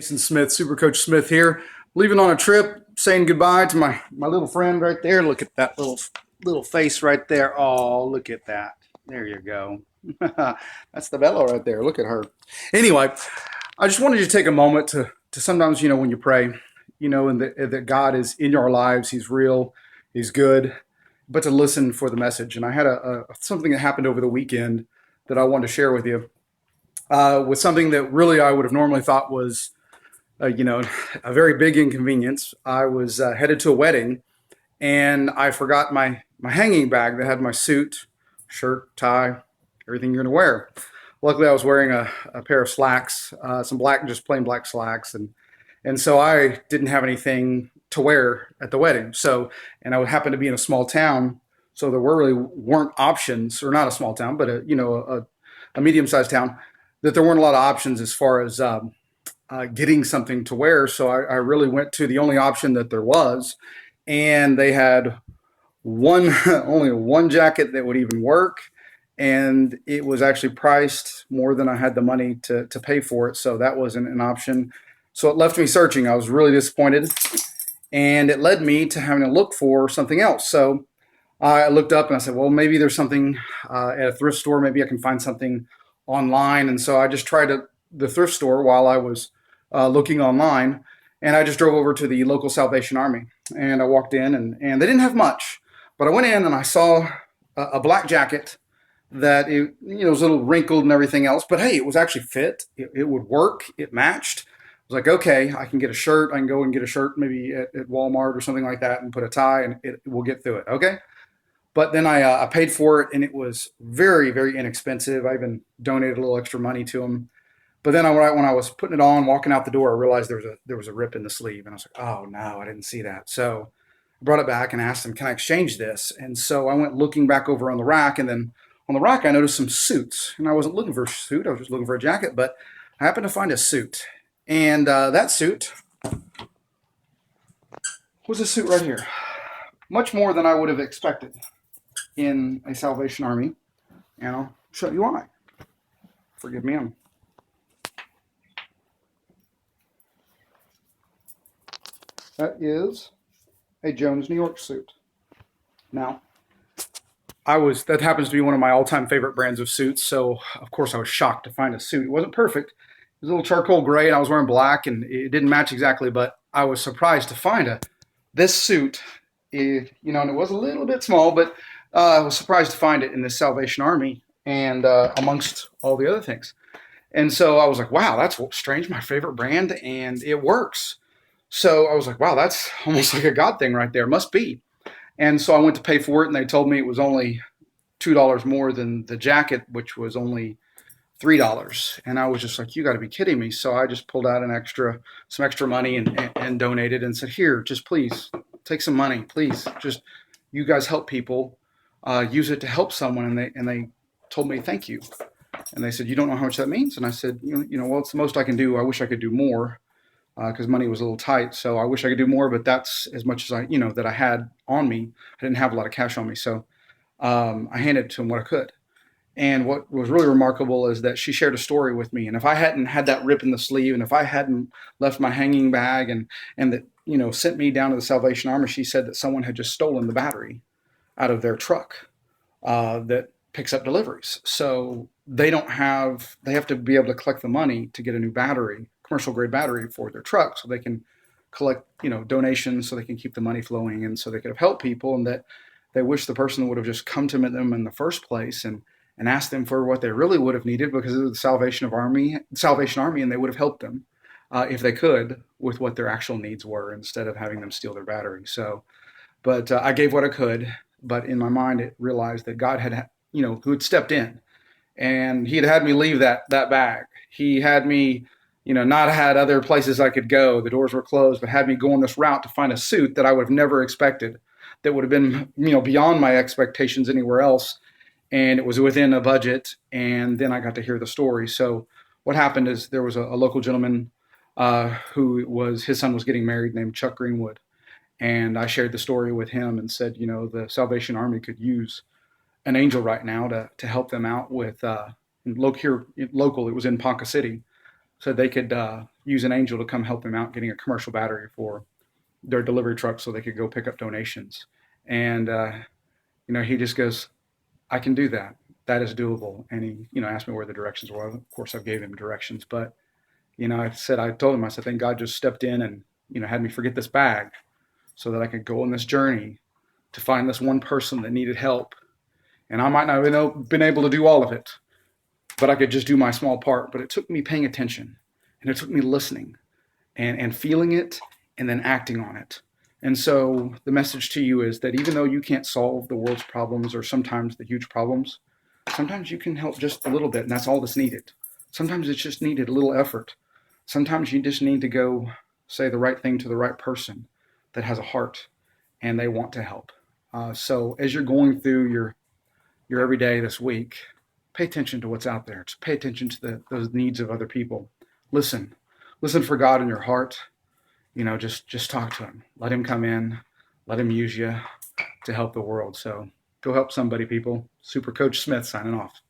Jason Smith, Super Coach Smith here, leaving on a trip, saying goodbye to my little friend right there. Look at that little face right there. Oh, look at that. There you go. That's the Bella right there. Look at her. Anyway, I just wanted you to take a moment to sometimes, when you pray, and that God is in your lives. He's real. He's good. But to listen for the message. And I had a something that happened over the weekend that I wanted to share with you. With something that really I would have normally thought was, a very big inconvenience. I was headed to a wedding, and I forgot my hanging bag that had my suit, shirt, tie, everything you're going to wear. Luckily, I was wearing a pair of slacks, some black, just plain black slacks, and so I didn't have anything to wear at the wedding. So, and I would happen to be in a small town, so there really weren't options, or not a small town, but a medium-sized town, that there weren't a lot of options as far as getting something to wear. So I really went to the only option that there was, and they had one only one jacket that would even work, and it was actually priced more than I had the money to pay for it. So that wasn't an option. So it left me searching. I was really disappointed, and it led me to having to look for something else. So I looked up and I said, well, maybe there's something at a thrift store. Maybe I can find something online. And so I just tried the thrift store while I was looking online. And I just drove over to the local Salvation Army. And I walked in, and they didn't have much. But I went in and I saw a black jacket that was a little wrinkled and everything else. But hey, it was actually fit. It would work. It matched. I was like, okay, I can get a shirt. I can go and get a shirt maybe at Walmart or something like that and put a tie, and it will get through it. Okay. But then I paid for it, and it was very, very inexpensive. I even donated a little extra money to them. But then when I was putting it on, walking out the door, I realized there was a rip in the sleeve, and I was like, oh no, I didn't see that. So I brought it back and asked them, can I exchange this? And so I went looking back over on the rack, and then on the rack I noticed some suits, and I wasn't looking for a suit. I was just looking for a jacket, but I happened to find a suit, and that suit was a suit right here, much more than I would have expected in a Salvation Army, and I'll show you why. Forgive me. That is a Jones, New York suit. Now, that happens to be one of my all-time favorite brands of suits, so of course I was shocked to find a suit. It wasn't perfect. It was a little charcoal gray, and I was wearing black, and it didn't match exactly, but I was surprised to find this suit, and it was a little bit small, but I was surprised to find it in the Salvation Army, and amongst all the other things. And so I was like, wow, that's strange, my favorite brand, and it works. So I was like, wow, that's almost like a God thing right there. Must be. And so I went to pay for it, and they told me it was only $2 more than the jacket, which was only $3. And I was just like, you got to be kidding me. So I just pulled out some extra money and donated and said, here, just please take some money, please. Just you guys help people. Use it to help someone, and they told me thank you, and they said, you don't know how much that means, and I said, well, it's the most I can do. I wish I could do more because money was a little tight, so I wish I could do more, but that's as much as that I had on me. I didn't have a lot of cash on me, so I handed to them what I could. And what was really remarkable is that she shared a story with me, and if I hadn't had that rip in the sleeve, and if I hadn't left my hanging bag, and that sent me down to the Salvation Army, she said that someone had just stolen the battery out of their truck that picks up deliveries. So they have to be able to collect the money to get a new battery, commercial grade battery for their truck, so they can collect, donations, so they can keep the money flowing, and so they could have helped people, and that they wish the person would have just come to them in the first place and asked them for what they really would have needed, because of the Salvation Army, and they would have helped them if they could with what their actual needs were, instead of having them steal their battery. So, but I gave what I could. But in my mind, it realized that God had, who had stepped in, and he had me leave that bag. He had me, not had other places I could go. The doors were closed, but had me go on this route to find a suit that I would have never expected, that would have been, beyond my expectations anywhere else. And it was within a budget. And then I got to hear the story. So what happened is there was a local gentleman his son was getting married, named Chuck Greenwood. And I shared the story with him and said, the Salvation Army could use an angel right now to help them out with, here local, it was in Ponca City. So they could use an angel to come help him out getting a commercial battery for their delivery truck so they could go pick up donations. And, he just goes, I can do that. That is doable. And he, asked me where the directions were. Of course, I gave him directions, but, I told him, I said, thank God just stepped in and, had me forget this bag so that I could go on this journey to find this one person that needed help. And I might not have been able to do all of it, but I could just do my small part. But it took me paying attention, and it took me listening and feeling it and then acting on it. And so the message to you is that even though you can't solve the world's problems or sometimes the huge problems, sometimes you can help just a little bit, and that's all that's needed. Sometimes it's just needed a little effort. Sometimes you just need to go say the right thing to the right person that has a heart and they want to help. So as you're going through your everyday this week, pay attention to what's out there. Just pay attention to those needs of other people. Listen for God in your heart. Just talk to him. Let him come in. Let him use you to help the world. So go help somebody, people. Super Coach Smith signing off.